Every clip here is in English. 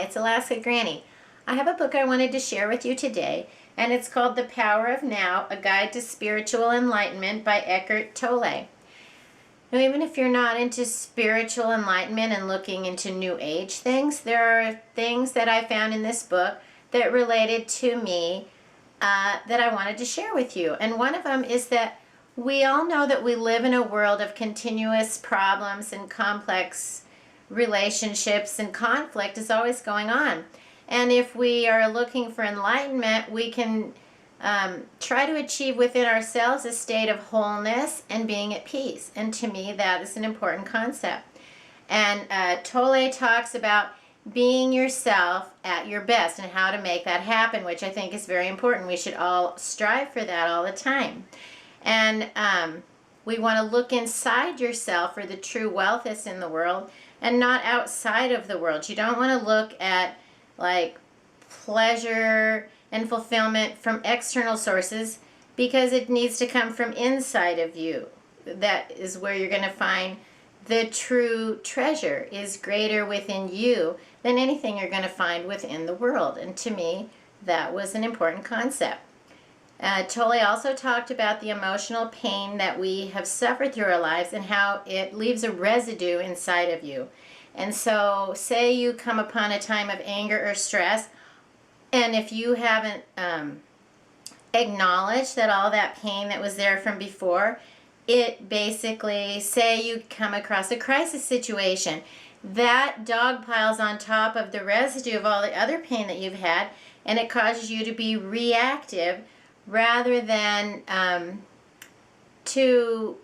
Hi, it's Alaska Granny. I have a book I wanted to share with you today, and it's called The Power of Now, A Guide to Spiritual Enlightenment by Eckart Tolle. Now, even if you're not into spiritual enlightenment and looking into New Age things, there are things that I found in this book that related to me that I wanted to share with you. And one of them is that we all know that we live in a world of continuous problems and complex relationships, and conflict is always going on. And if we are looking for enlightenment, we can try to achieve within ourselves a state of wholeness and being at peace. And to me, that is an important concept. And Tolle talks about being yourself at your best and how to make that happen, which I think is very important. We should all strive for that all the time. And we want to look inside yourself for the true wealth that's in the world and not outside of the world. You don't want to look at like pleasure and fulfillment from external sources, because it needs to come from inside of you. That is where you're going to find the true treasure is greater within you than anything you're going to find within the world. And to me, that was an important concept. Tolle also talked about the emotional pain that we have suffered through our lives and how it leaves a residue inside of you. And so, say you come upon a time of anger or stress, and if you haven't acknowledged that all that pain that was there from before, it basically, say you come across a crisis situation, that dog piles on top of the residue of all the other pain that you've had, and it causes you to be reactive rather than to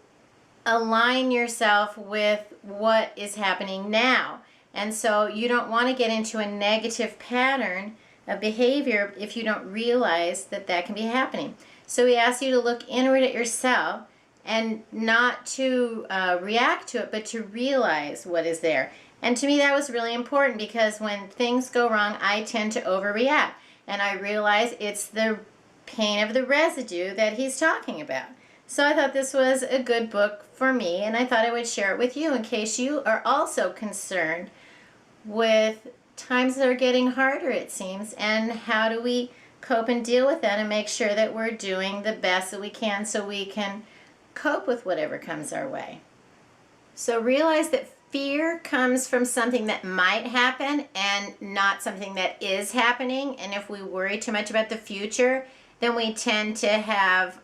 align yourself with what is happening now. And so you don't want to get into a negative pattern of behavior if you don't realize that that can be happening. So we ask you to look inward at yourself and not to react to it, but to realize what is there. And to me, that was really important, because when things go wrong, I tend to overreact. And I realize it's the pain of the residue that he's talking about. So I thought this was a good book for me, and I thought I would share it with you in case you are also concerned with times that are getting harder, it seems, and how do we cope and deal with that and make sure that we're doing the best that we can so we can cope with whatever comes our way. So realize that fear comes from something that might happen and not something that is happening. And if we worry too much about the future, then we tend to have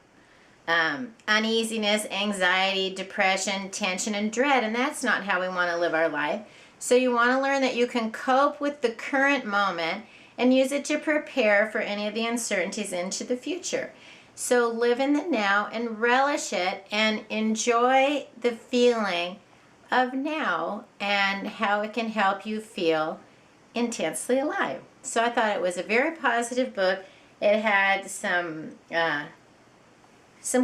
uneasiness, anxiety, depression, tension, and dread. And that's not how we want to live our life. So you want to learn that you can cope with the current moment and use it to prepare for any of the uncertainties into the future. So live in the now and relish it and enjoy the feeling of now and how it can help you feel intensely alive. So I thought it was a very positive book. It had some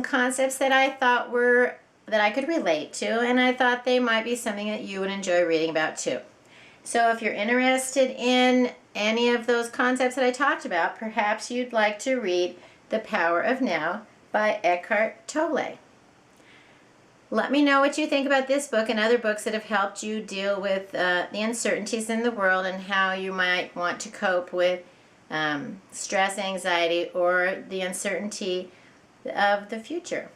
concepts that I thought that I could relate to, and I thought they might be something that you would enjoy reading about too. So if you're interested in any of those concepts that I talked about, perhaps you'd like to read The Power of Now by Eckart Tolle. Let me know what you think about this book and other books that have helped you deal with the uncertainties in the world and how you might want to cope with stress, anxiety, or the uncertainty of the future.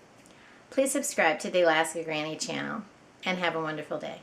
Please subscribe to the Alaska Granny channel and have a wonderful day.